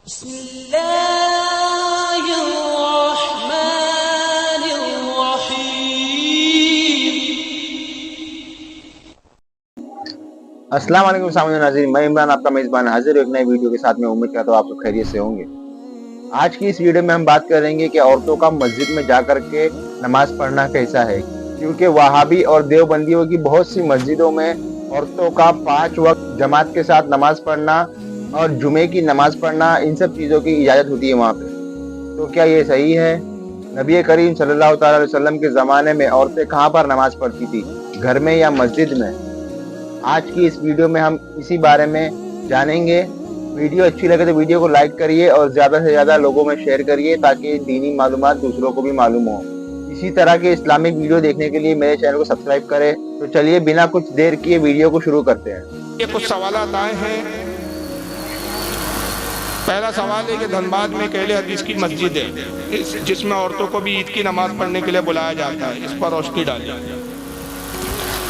अस्सलाम वालेकुम सामने नाज़रीन, मैं इमरान आपका मेज़बान हाजिर एक नई वीडियो के साथ। मैं उम्मीद करता हूँ आप सब खैरियत से होंगे। आज की इस वीडियो में हम बात करेंगे कि औरतों का मस्जिद में जाकर के नमाज पढ़ना कैसा है, क्योंकि वहाबी और देवबंदियों की बहुत सी मस्जिदों में औरतों का 5 वक्त जमात के साथ नमाज पढ़ना और जुमे की नमाज पढ़ना, इन सब चीज़ों की इजाज़त होती है वहाँ पे। तो क्या ये सही है? नबी करीम सल्लल्लाहु अलैहि वसल्लम के ज़माने में औरतें कहाँ पर नमाज पढ़ती थी, घर में या मस्जिद में? आज की इस वीडियो में हम इसी बारे में जानेंगे। वीडियो अच्छी लगे तो वीडियो को लाइक करिए और ज़्यादा से ज़्यादा लोगों में शेयर करिए ताकि दीनी मालूमात दूसरों को भी मालूम हो। इसी तरह के इस्लामिक वीडियो देखने के लिए मेरे चैनल को सब्सक्राइब करें। तो चलिए बिना कुछ देर किए वीडियो को शुरू करते हैं। ये कुछ सवाल आए हैं। पहला सवाल है कि धनबाद में अकेले हदीस की मस्जिद है जिसमें औरतों को भी ईद की नमाज पढ़ने के लिए बुलाया जाता है, इस पर रोशनी डालिए।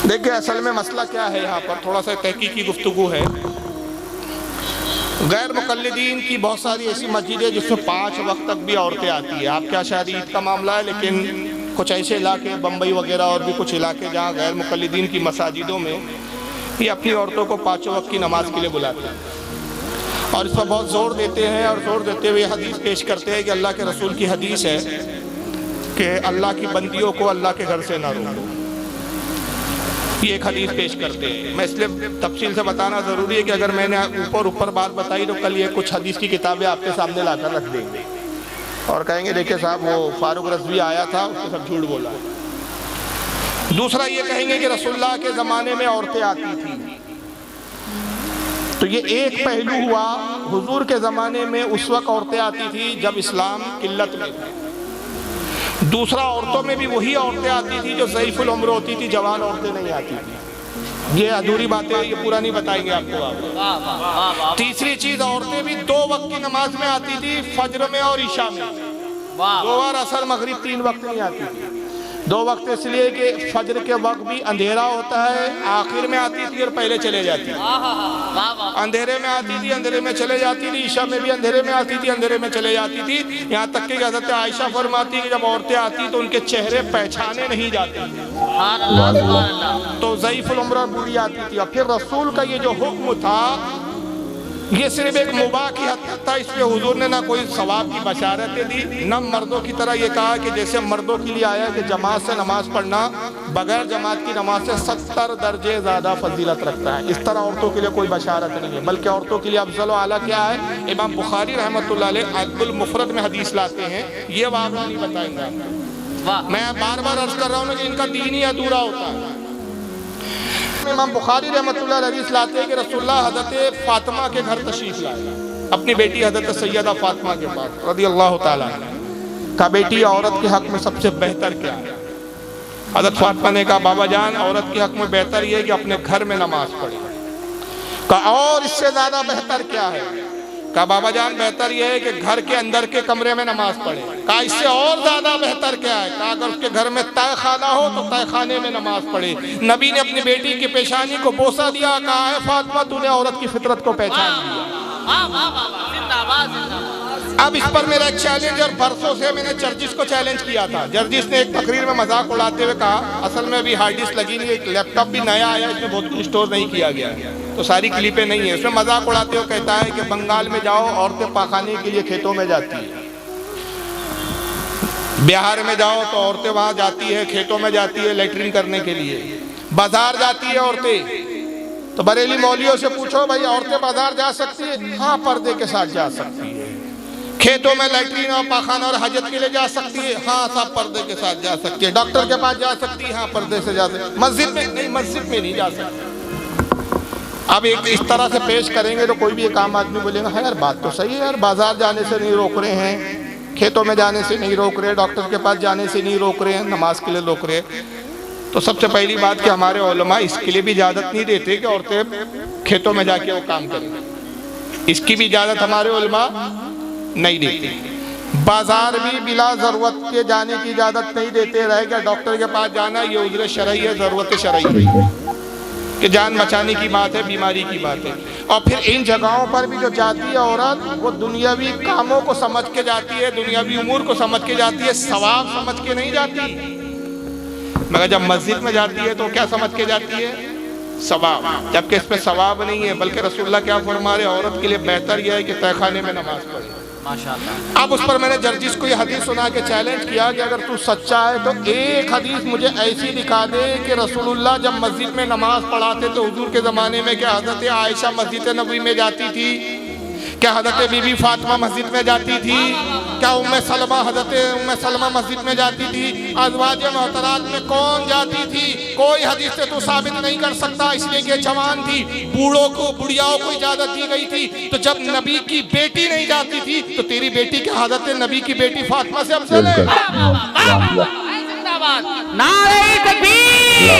देखिए असल में मसला क्या है, यहाँ पर थोड़ा सा तहकीकी गुफ्तगू है। गैर मुकल्लिदीन की बहुत सारी ऐसी मस्जिदें जिसमें 5 वक्त तक भी औरतें आती है। आपके यहाँ शायद ईद का मामला है, लेकिन कुछ ऐसे इलाके बम्बई वगैरह और भी कुछ इलाके जहाँ गैर मुकल्लिदीन की मसाजिदों में ये अपनी औरतों को 5 वक्त की नमाज के लिए बुलाते हैं और इस पर बहुत जोर देते हैं। और जोर देते हुए हदीस पेश करते हैं कि अल्लाह के रसूल की हदीस है कि अल्लाह की बंदियों को अल्लाह के घर से ना रोको। ये एक हदीस पेश करते हैं। मैं इसलिए तफसील से बताना ज़रूरी है कि अगर मैंने ऊपर बात बताई तो कल ये कुछ हदीस की किताबें आपके सामने लाकर रख देंगे और कहेंगे देखिए साहब वो फारूक रज़वी आया था, उसने सब झूठ बोला। दूसरा ये कहेंगे कि रसूलुल्लाह के ज़माने में औरतें आती थी। तो ये एक पहलू हुआ, हुजूर के ज़माने में उस वक्त औरतें आती थी जब इस्लाम किल्लत में था। दूसरा, औरतों में भी वही औरतें आती थी जो ज़ईफ़ुल उम्र होती थी, जवान औरतें नहीं आती थी। ये अधूरी बातें, ये पूरा नहीं बताएंगे आपको आप। तीसरी चीज़, औरतें भी 2 वक्त की नमाज में आती थी, फज्र में और ईशा में। दोहर, असर, मगरिब 3 वक्त नहीं आती थी। 2 वक्त इसलिए कि फज्र के वक्त भी अंधेरा होता है, आखिर में आती थी और पहले चले जाती थी। अंधेरे में आती थी, अंधेरे में चले जाती थी। ईशा में भी अंधेरे में आती थी, अंधेरे में चले जाती थी। यहाँ तक कि हज़रत आयशा फरमाती कि जब औरतें आती तो उनके चेहरे पहचाने नहीं जाते, तो ज़ईफ़ुल उम्र बूढ़ी आती थी। और फिर रसूल का ये जो हुक्म था ये सिर्फ एक मुबाह की हद तक था। इसमें हुजूर ने ना कोई सवाब की बशारतें दी, न मर्दों की तरह ये कहा कि जैसे मर्दों के लिए आया कि जमात से नमाज पढ़ना बगैर जमात की नमाज से 70 दर्जे ज़्यादा फजीलत रखता है। इस तरह औरतों के लिए कोई बशारत नहीं है, बल्कि औरतों के लिए अफजल व आला क्या है, इमाम बुखारी रहमतुल्लाह अलैह अदबुल मुफरद में हदीस लाते हैं। ये आप नहीं बताएंगे। मैं बार बार अर्ज कर रहा हूँ कि इनका दीन ही अधूरा होता है। इमाम बुखारी रहमतुल्लाह अलैह लाते हैं कि रसूलुल्लाह हज़रत फातिमा के घर तशरीफ लाए, अपनी बेटी हज़रत सैयदा फातिमा के पास रज़ियल्लाहु ताला का। बेटी, औरत के हक में सबसे बेहतर क्या है? हज़रत फातिमा ने कहा, बाबा जान, औरत के हक में बेहतर ये है कि अपने घर में नमाज पढ़े। कहा, और इससे ज़्यादा बेहतर क्या है? कहा, बाबा जान, बेहतर यह है कि घर के अंदर के कमरे में नमाज पढ़े। कहा, इससे और ज्यादा बेहतर क्या है? कहा, अगर उसके घर में तय खाना हो तो तय खाने में नमाज पढ़े। नबी ने अपनी बेटी की पेशानी को बोसा दिया, कहा है फातिमा तूने औरत की फितरत को पहचान लिया। अब इस पर मेरा एक चैलेंज, और परसों से मैंने जर्जिस को चैलेंज किया था। जर्जिस ने एक तकरीर में मजाक उड़ाते हुए कहा, असल में अभी हार्ड डिस्क लगी नहीं, एक लैपटॉप भी नया आया, इसमें बहुत कुछ स्टोर नहीं किया गया, तो सारी क्लिपें नहीं है। उसमें मजाक उड़ाते हुए कहता है कि बंगाल में जाओ, औरतें पाखाने के लिए खेतों में जाती है। बिहार में जाओ तो औरतें वहां जाती है, खेतों में जाती है लेटरिन करने के लिए। बाजार जाती है औरतें, तो बरेली मौलियों से पूछो भाई औरतें बाजार जा सकती है? हाँ, पर्दे के साथ जा सकती है। खेतों में लैट्रीन और पाखाना और हजत के लिए जा सकती है? हाँ, सब पर्दे के साथ जा सकती है। डॉक्टर के पास जा सकती है? हाँ, पर्दे से जा सकती है। मस्जिद में नहीं, मस्जिद में नहीं जा सकती। अब एक इस तरह से पेश करेंगे तो कोई भी एक आम आदमी बोलेगा, है यार बात तो सही है यार, बाजार जाने से नहीं रोक रहे हैं, खेतों में जाने से नहीं रोक रहे, डॉक्टर के पास जाने से नहीं रोक रहे हैं, नमाज के लिए रोक रहे हैं। तो सबसे पहली बात कि हमारे उलमा इसके लिए भी इजाज़त नहीं देते कि औरतें खेतों में जाके वो काम करें। इसकी भी इजाज़त हमारे उलमा नहीं देते। बाजार भी बिला ज़रूरत के जाने की इजाज़त नहीं देते। रह गया डॉक्टर के पास जाना, ये उज़्र शरई है, ज़रूरत शरई है। कि जान बचाने की बात है, बीमारी की बात है। और फिर इन जगहों पर भी जो जाती है औरत, वो दुनियावी कामों को समझ के जाती है, दुनियावी उमूर को समझ के जाती है, सवाब समझ के नहीं जाती। मगर जब मस्जिद में जाती है तो क्या समझ के जाती है? सवाब। जबकि इस पे सवाब नहीं है, बल्कि रसूलुल्लाह क्या फरमा रहे, औरत के लिए बेहतर यह है कि तहखाने में नमाज पढ़े। माशाअल्लाह। अब उस पर मैंने जर्जिस को ये हदीस सुना के चैलेंज किया कि अगर तू सच्चा है तो एक हदीस मुझे ऐसी दिखा दे कि रसूलुल्लाह जब मस्जिद में नमाज पढ़ाते तो हुजूर के ज़माने में क्या हज़रत आयशा मस्जिद नबवी में जाती थी, क्या हज़रत बीबी फातिमा मस्जिद में जाती थी, क्या हज़रत उम्मे सलमा मस्जिद में जाती थी, अज़वाज मोहतरात में कौन जाती थी? कोई हदीस से तू साबित नहीं कर सकता, इसलिए कि जवान थी, बूढ़ों को बुढ़ियाओं को इजाजत दी गई थी। तो जब नबी की बेटी नहीं जाती थी तो तेरी बेटी क्या हज़रत नबी की बेटी फातिमा से अफजल है? नारे तकबीर,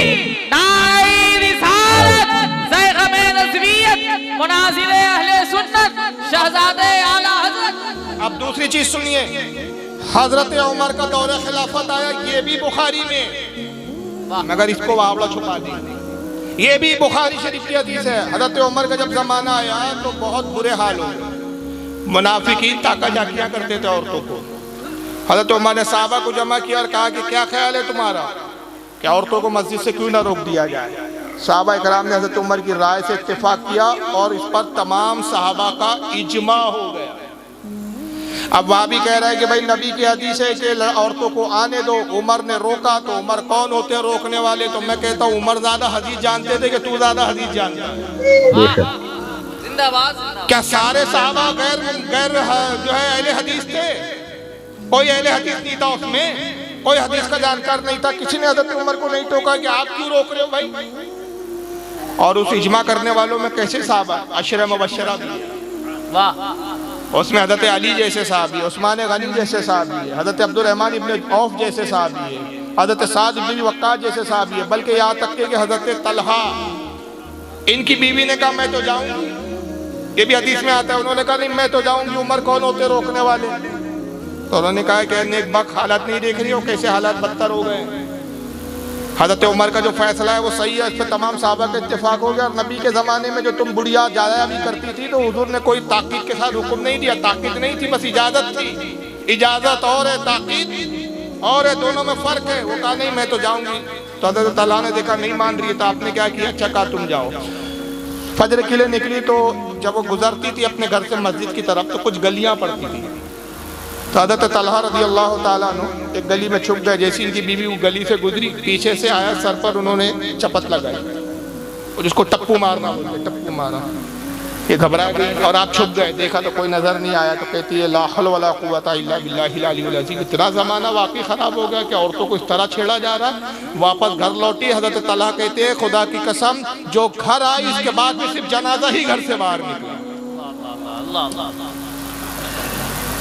नारे रिसालत, ज़ैग़-ए नज़वियत, मुनाज़िर अहले सुन्नत, शहज़ादे आला हज़रत। अब दूसरी चीज सुनिए, हजरत उमर का दौरे खिलाफत आया, ये भी बुखारी में, मगर इसको वावड़ा छुपा दी। ये भी बुखारी शरीफ की हदीस है। हजरत उमर का जब जमाना आया तो बहुत बुरे हाल हो गए, मुनाफिकीन ताका जाकियां करते थे औरतों को। हजरत उमर ने साहबा को जमा किया और कहा कि क्या ख्याल है तुम्हारा, क्या औरतों को मस्जिद से क्यों ना रोक दिया जाए? साहबा इकराम ने हजरत उमर की राय से इत्तेफाक किया और इस पर तमाम साहबा का इजमा हो गया। अब वह भी कह रहा है कि भाई नबी की हदीस है कि औरतों को आने दो, उमर ने रोका, तो उमर कौन होते हैं रोकने वाले? तो मैं कहता हूँ उमर ज्यादा हदीस जानते थे कि तू ज्यादा हदीस जानता है? जिंदाबाद। क्या सारे साहबा गैर जो है अहले हदीस थे? कोई अहले हदीस नहीं था उसमें, कोई हदीस का जानकार नहीं था। किसी ने हजरत उमर को नहीं टोका कि आप क्यों रोक रहे हो भाई? और उस इजमा करने वालों में कैसे साहबा अशरा मुबशरा भी है, वाह। उसमें हजरत अली जैसे साहबी, उस्मान गनी जैसे साहबी है, हजरत अब्दुल रहमान इब्न औफ जैसे साहबी है, हजरत साद इब्न वक्कास जैसे साहबी है, बल्कि यहाँ तक कि हजरत तलहा, इनकी बीवी ने कहा मैं तो जाऊंगी, ये भी हदीस में आता है। उन्होंने कहा नहीं मैं तो जाऊंगी, उमर कौन होते रोकने वाले? तो उन्होंने कहा कि नेक बक हालात नहीं देख रही हो कैसे हालात बदतर हो गए। हजरत उमर का जो फैसला है वो सही है, इस पर तमाम साहबा का इत्तेफाक हो गया। और नबी के ज़माने में जो तुम बुढ़िया ज़्यादा भी करती थी तो हुजूर ने कोई ताकीद के साथ हुक्म नहीं दिया, ताकीद नहीं थी, बस इजाज़त थी। इजाज़त और है, ताकीद और है, दोनों में फ़र्क है। वो कहा नहीं मैं तो जाऊँगी। तो हजरत तलहा ने देखा नहीं मान रही है, तो आपने क्या किया? अच्छा कहा तुम जाओ। फजर के लिए निकली तो जब वो गुजरती थी अपने घर से मस्जिद की तरफ तो कुछ गलियाँ पड़ती थी, तो हज़रत तलहा रज़ी अल्लाह ताला अन्हु एक गली में छुप गए। जैसी इनकी बीवी वो गली से गुजरी, पीछे से आया, सर पर उन्होंने चपत लगाई और जिसको टप्पू मारना बोलते, टप्पू मारा। ये घबरा गई और आप छुप गए, देखा तो कोई नज़र नहीं आया। तो कहती है ला हौल वला कुव्वता इल्ला बिल्लाहिल अलीयुल अज़ीम। इतना ज़माना वाकई ख़राब हो गया कि औरतों को इस तरह छेड़ा जा रहा। वापस घर लौटी, हज़रत तलहा कहते हैं खुदा की कसम जो घर आई इसके बाद में सिर्फ जनाजा ही घर से बाहर निकला।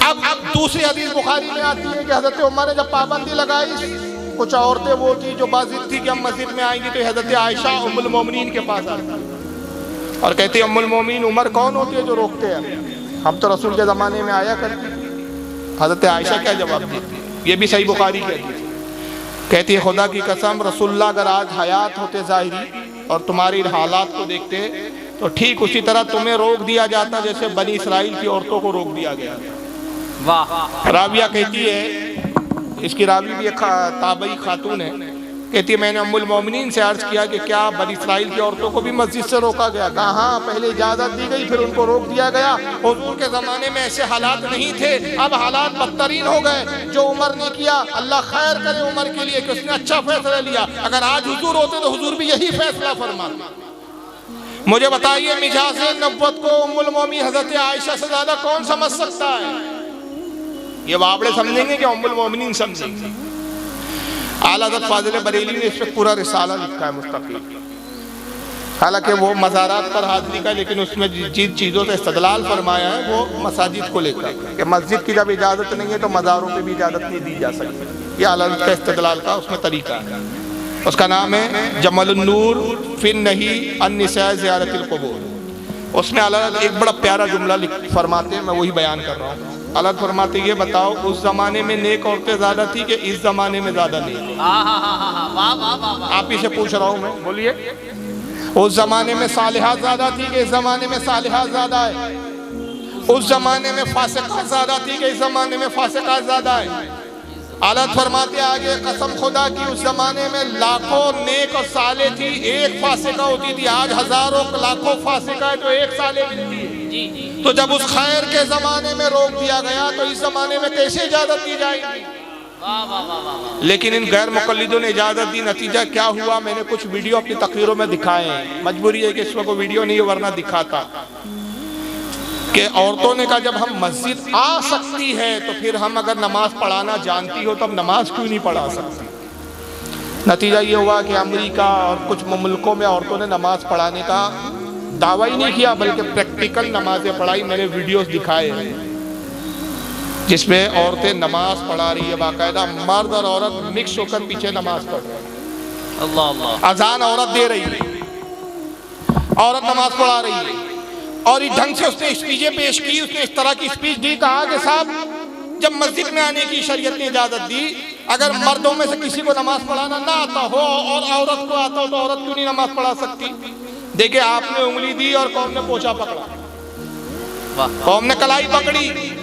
अब दूसरी हदीस बुखारी में आती है कि हज़रत उमर ने जब पाबंदी लगाई, कुछ औरतें वो थी जो बाज़िद थी कि हम मस्जिद में आएंगी, तो हज़रत आयशा उम्मुल मोमिनीन के पास आती और कहती है उम्मुल मोमिनीन उमर कौन होती है जो रोकते हैं? हम तो रसूल के ज़माने में आया करती थी। हज़रत आयशा क्या जवाब देती? ये भी सही बुखारी कहती है, कहती है खुदा की कसम रसूलुल्लाह अगर आज हयात होते ज़ाहिरी और तुम्हारी हालात को देखते तो ठीक उसी तरह तुम्हें रोक दिया जाता जैसे बनी इसराइल की औरतों को रोक दिया गया। वाह। राविया कहती है, इसकी रावी भी एक ताबई खातून है, कहती है मैंने उम्मुल मोमिनीन से अर्ज किया कि क्या बनी इसराइल की औरतों को भी मस्जिद से रोका गया? कहा हाँ, पहले इजाज़त दी गई फिर उनको रोक दिया गया। हुजूर के ज़माने में ऐसे हालात नहीं थे, अब हालात बदतरीन हो गए। जो उमर ने किया अल्लाह खैर करे उमर के लिए कि उसने अच्छा फैसला लिया। अगर आज हुजूर होते तो हुजूर भी यही फैसला फरमाते। मुझे बताइए मिजाज नब्वत को उम्मुल मोमिनीन हज़रत आयशा से ज़्यादा कौन समझ सकता है? ये वाबड़े समझेंगे कि उम्मुल मोमिनीन समझेंगे? आला हज़रत फाज़िल बरेली ने इस पर पूरा रिसाला लिखा है मुस्तक़िल। हालांकि वो मज़ारात पर हाज़िरी का, लेकिन उसमें जिन चीज़ों से इस्तदलाल फरमाया है वो मसाजिद को लेकर कि मस्जिद की जब इजाज़त नहीं है तो मज़ारों पे भी इजाज़त नहीं दी जा सकती। ये आला हज़रत का इस्तदलाल का उसमें तरीका है। उसका नाम है जमलुन नूर फिन नही अन निसा ज़ियारतिल क़ुबूर। उसमें आला हज़रत एक बड़ा प्यारा जुमला फरमाते हैं, मैं वही बयान कर रहा हूँ। अलग फरमाते ये बताओ उस जमाने में नेक औरतें ज्यादा थी कि इस जमाने में ज्यादा नेक? आप ही से पूछ रहा हूँ मैं, बोलिए। उस जमाने में सालिहात ज्यादा थी कि इस जमाने में सालिहात ज्यादा है? उस जमाने में फासिकात ज्यादा थी कि इस जमाने में फासिकात ज्यादा है? आलत फरमाते आगे, कसम खुदा की उस जमाने में लाखों नेक और साले थी, एक फासिका होती थी। आज हजारों लाखों फासिका है तो एक साले मिलती है। तो जब उस खैर के जमाने में रोक दिया गया तो इस जमाने में कैसे इजाजत दी जाएगी? लेकिन इन गैर मुकल्लिदों ने इजाजत दी। नतीजा क्या हुआ? मैंने कुछ वीडियो अपनी तकरीरों में दिखाए हैं। मजबूरी है कि इसमें कोई वीडियो नहीं है, वरना दिखाता कि औरतों ने कहा जब हम मस्जिद आ सकती है तो फिर हम अगर नमाज पढ़ाना जानती हो तो हम नमाज क्यों नहीं पढ़ा सकती? नतीजा ये हुआ कि अमेरिका और कुछ मुल्कों में औरतों ने नमाज पढ़ाने का दावा ही नहीं किया, बल्कि प्रैक्टिकल नमाजें पढ़ाई। मैंने वीडियोस दिखाए हैं जिसमें औरतें नमाज पढ़ा रही है, बाकायदा मर्द और औरत मिक्स होकर पीछे नमाज पढ़ रहे हैं। अल्लाह अल्लाह। अजान औरत दे रही है, औरत नमाज पढ़ा रही है, और इस ढंग से उसने स्पीचें पेश की। उसने इस तरह की स्पीच दी, कहा कि साहब जब मस्जिद में आने की शरीयत ने इजाजत दी, अगर मर्दों में से किसी को नमाज पढ़ाना ना आता हो और औरत को आता हो तो औरत क्यों नहीं नमाज पढ़ा सकती? देखिए, आपने उंगली दी और कौम ने पोछा पकड़ा, कौम ने कलाई पकड़ी।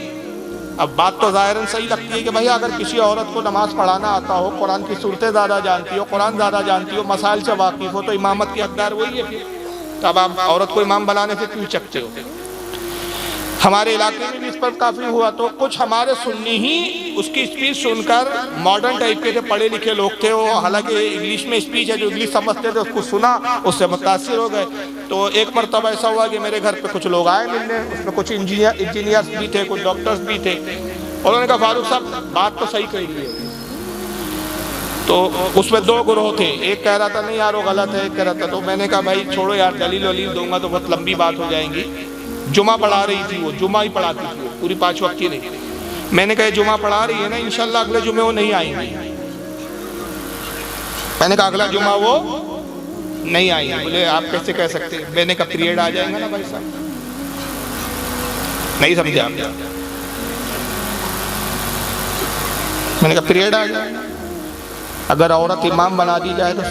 अब बात तो जाहिरन सही लगती है कि भाई अगर किसी औरत को नमाज पढ़ाना आता हो, कुरान की सूरतें ज़्यादा जानती हो, कुरान ज़्यादा जानती हो, मसाइल से वाकिफ हो, तो इमामत की हकदार वही है। फिर तो अब आप औरत को इमाम बनाने से क्यों चकते हो? हमारे इलाके में भी इस पर काफ़ी हुआ। तो कुछ हमारे सुन्नी ही उसकी स्पीच सुनकर, मॉडर्न टाइप के थे, पढ़े लिखे लोग थे वो, हालांकि इंग्लिश में स्पीच है, जो इंग्लिश समझते थे उसको सुना, उससे मुतासिर हो गए। तो एक मरतबा ऐसा हुआ कि मेरे घर पे कुछ लोग आए मिलने, उसमें कुछ इंजीनियर्स भी थे, कुछ डॉक्टर्स भी थे। उन्होंने कहा फारूक साहब बात तो सही कही है। तो उसमें दो ग्रोह थे, एक कह रहा था नहीं यार वो गलत है, एक कह रहा था। तो मैंने कहा भाई छोड़ो यार, दलील वलील दूंगा तो बहुत लंबी बात हो जाएगी। जुमा पढ़ा रही थी वो, जुमा ही पढ़ाती थी वो, पूरी 5 वक्त की नहीं। मैंने कहा जुमा पढ़ा रही है ना, इंशाल्लाह अगले जुमे वो नहीं आएंगी। मैंने कहा अगला जुमा वो नहीं आएंगे। बोले आप कैसे कह सकते हैं? मैंने कहा पीरियड आ जाएगा ना भाई साहब। नहीं समझे आप? मैंने कहा पीरियड आ जाएगा। अगर औरत इमाम बना दी जाए तो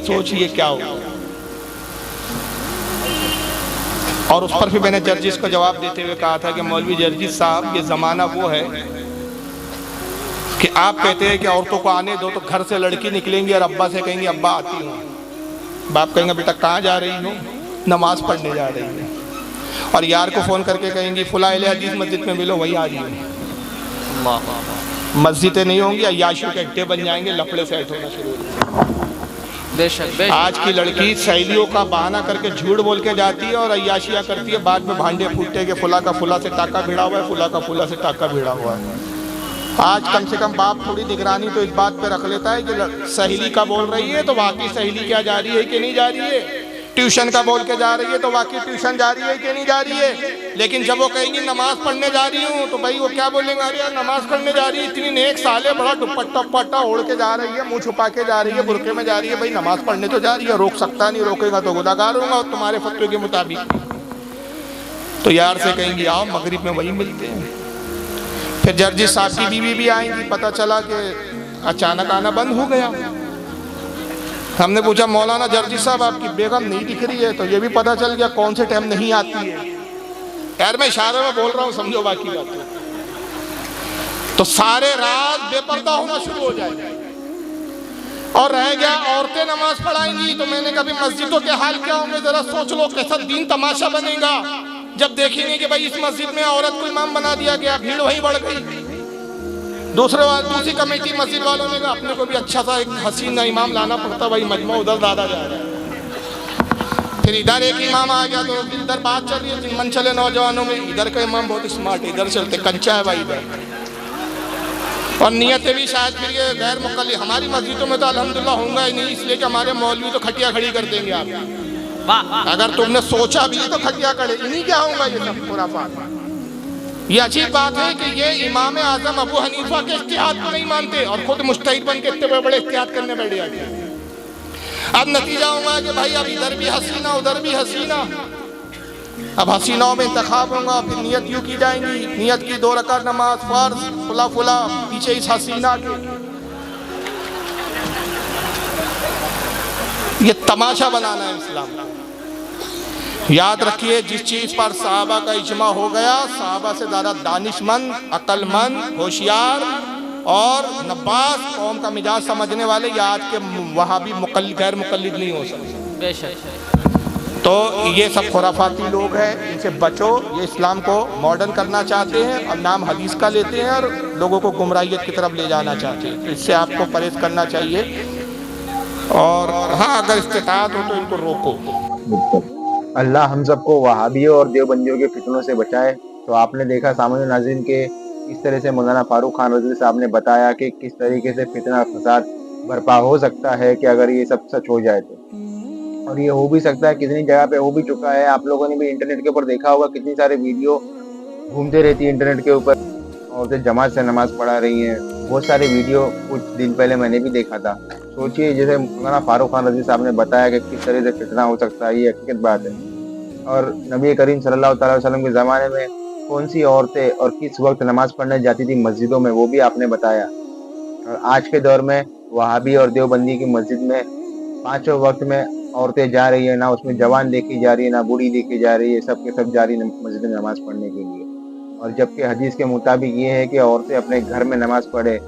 सोचिए क्या होगा। और उस पर भी मैंने जर्जिस को जवाब देते हुए कहा था कि मौलवी जर्जिस साहब, ये ज़माना वो है कि आप कहते हैं कि औरतों को आने दो, तो घर से लड़की निकलेंगी और अब्बा से कहेंगी अब्बा आती हूँ। बाप कहेंगे बेटा कहाँ जा रही हो? नमाज पढ़ने जा रही है। और यार को फ़ोन करके कहेंगी फुला अहले हदीस मस्जिद में मिलो, वही आ रही है। मस्जिदें नहीं होंगी, अय्याशियों के अड्डे बन जाएंगे, लफड़े सेट होना शुरू हो जाएंगे। बेशक। आज की लड़की सहेलियों का बहाना करके झूठ बोल के जाती है और अय्याशियाँ करती है, बाद में भांडे फूटते कि फुला का फुला से टाका भिड़ा हुआ है, फुला का फुला से टाका भिड़ा हुआ है। आज कम से कम बाप थोड़ी निगरानी तो इस बात पे रख लेता है कि सहेली का बोल रही है तो वाकई सहेली क्या जा रही है कि नहीं जा रही है, ट्यूशन का बोल के जा रही है तो वाकई ट्यूशन जा रही है कि नहीं जा रही है। लेकिन जब वो कहेंगी नमाज पढ़ने जा रही हूँ तो भाई वो क्या बोलेंगे, अरे यार नमाज पढ़ने जा रही है, इतनी नेक साले, बड़ा दुपट्टा पट्टा ओढ़ के जा रही है, मुंह छुपा के जा रही है, बुरके में जा रही है। भाई नमाज पढ़ने तो जा रही है, रोक सकता नहीं, रोकेगा तो गुनाहगार होगा और तुम्हारे फतवे के मुताबिक। तो यार से कहेंगी आओ मगरिब में वही मिलते हैं। फिर जर्जिस साहब की बीवी भी आएंगी, पता चला कि अचानक आना बंद हो गया। हमने पूछा मौलाना जर्जिस साहब आपकी बेगम नहीं दिख रही है, तो ये भी पता चल गया कौन से टाइम नहीं आती है। यार मैं इशारे में बोल रहा हूँ, समझो बाकी बात। तो सारे रात बेपर्दा होना शुरू हो जाएगा। और रह गया औरतें नमाज पढ़ाएंगी, तो मैंने कभी मस्जिदों के हाल क्या होंगे जरा सोच लो, कैसा दीन तमाशा बनेगा जब देखेंगे कि भाई इस मस्जिद में औरत को इमाम बना दिया गया, भीड़ वहीं बढ़ गई। दूसरी कमेटी मस्जिद वालों ने कहा अपने को भी अच्छा सा एक हसीन इमाम लाना पड़ता, भाई मजमा उधर ज़्यादा जा रहा है। फिर इधर एक इमाम आ गया तो इधर बात चल रही है, मन चले नौजवानों में, इधर का इमाम बहुत स्मार्ट है, इधर चलते, कंचा है भाई इधर। और नियतें भी शायद फिर ये गैर मुकल्लिद, हमारी मस्जिदों में तो अल्हम्दुलिल्लाह होगा ही नहीं, इसलिए कि हमारे मौलवी तो खटिया खड़ी कर देंगे आप। अगर तुमने सोचा भी तो खटिया खड़े, इन्हीं क्या होगा ये सब खुराफात। ये अजीब बात है कि ये इमाम आजम अबू हनीफा के इज्तिहाद को नहीं मानते और खुद मुज्तहिद बन के इतने बड़े इज्तिहाद करने बैठ जाते। अब नतीजा होगा कि भाई अब इधर भी हसीना उधर भी हसीना। अब हसीनाओं में इंतखाब होगा, फिर नियत यूँ की जाएंगी, नियत की 2 रकात नमाज फर्ज, फुला फुला पीछे इस हसीना के। ये तमाशा बनाना है इस्लाम का। याद रखिए, जिस चीज पर सहाबा का इज्मा हो गया, सहाबा से ज़्यादा दानिशमंद, अक्लमंद, होशियार और नब्बास, कौम का मिजाज समझने वाले या आज के वहाबी गैर मुकल्लिद नहीं हो सकते। बेशक। तो ये सब खुराफाती लोग हैं, इनसे बचो। ये इस्लाम को मॉडर्न करना चाहते हैं और नाम हदीस का लेते हैं और लोगों को गुमराहियत की तरफ ले जाना चाहते हैं। तो इससे आपको परहेज करना चाहिए और हाँ, अगर इस्तिताअत हो तो इनको रोको। बिल्कुल। अल्लाह हम सबको वहाबियों और देवबंदियों के फितनों से बचाए। तो आपने देखा सामान्य नाज़रीन के किस तरह से मौलाना फारूक खान रज़वी साहब ने बताया कि किस तरीके से फितना फसाद बर्पा हो सकता है कि अगर ये सब सच हो जाए तो, और ये हो भी सकता है, कितनी जगह पे हो भी चुका है। आप लोगों ने भी इंटरनेट के ऊपर देखा होगा, कितनी सारे वीडियो घूमते रहती है इंटरनेट के ऊपर, औरतें जमात से नमाज पढ़ा रही हैं। बहुत सारे वीडियो कुछ दिन पहले मैंने भी देखा था। सोचिए, जैसे मौलाना फारूक खान रज़वी साहब ने बताया कि किस तरह से फितना हो सकता है, ये हकीकत बात है। और नबी करीम सल्लल्लाहु अलैहि वसल्लम के ज़माने में कौन सी औरतें और किस वक्त नमाज पढ़ने जाती थी मस्जिदों में, वो भी आपने बताया। और आज के दौर में वहाबी और देवबंदी की मस्जिद में पांचों वक्त में औरतें जा रही है, ना उसमें जवान देखी जा रही है, ना बूढ़ी देखी जा रही है, सब के सब जा रही है मस्जिद में नमाज पढ़ने के लिए। और जबकि हदीस के मुताबिक ये है कि औरतें अपने घर में नमाज पढ़े,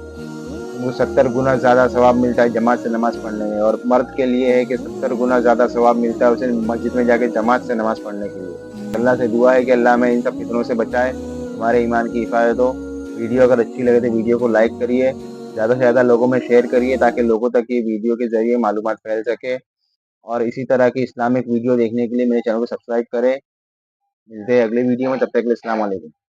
वो 70 गुना ज़्यादा सवाब मिलता है जमात से नमाज पढ़ने में। और मर्द के लिए है कि 70 गुना ज़्यादा सवाब मिलता है उसे मस्जिद में जाके जमात से नमाज पढ़ने के लिए। अल्लाह से दुआ है कि अल्लाह हमें इन सब फितनों से बचाए, हमारे ईमान की हिफाजत हो। वीडियो अगर अच्छी लगे तो वीडियो को लाइक करिए, ज़्यादा से ज़्यादा लोगों में शेयर करिए ताकि लोगों तक ये वीडियो के ज़रिए मालूमात फैल सके। और इसी तरह की इस्लामिक वीडियो देखने के लिए मेरे चैनल को सब्सक्राइब करें। मिलते हैं अगले वीडियो में, तब तक के लिए अस्सलाम वालेकुम।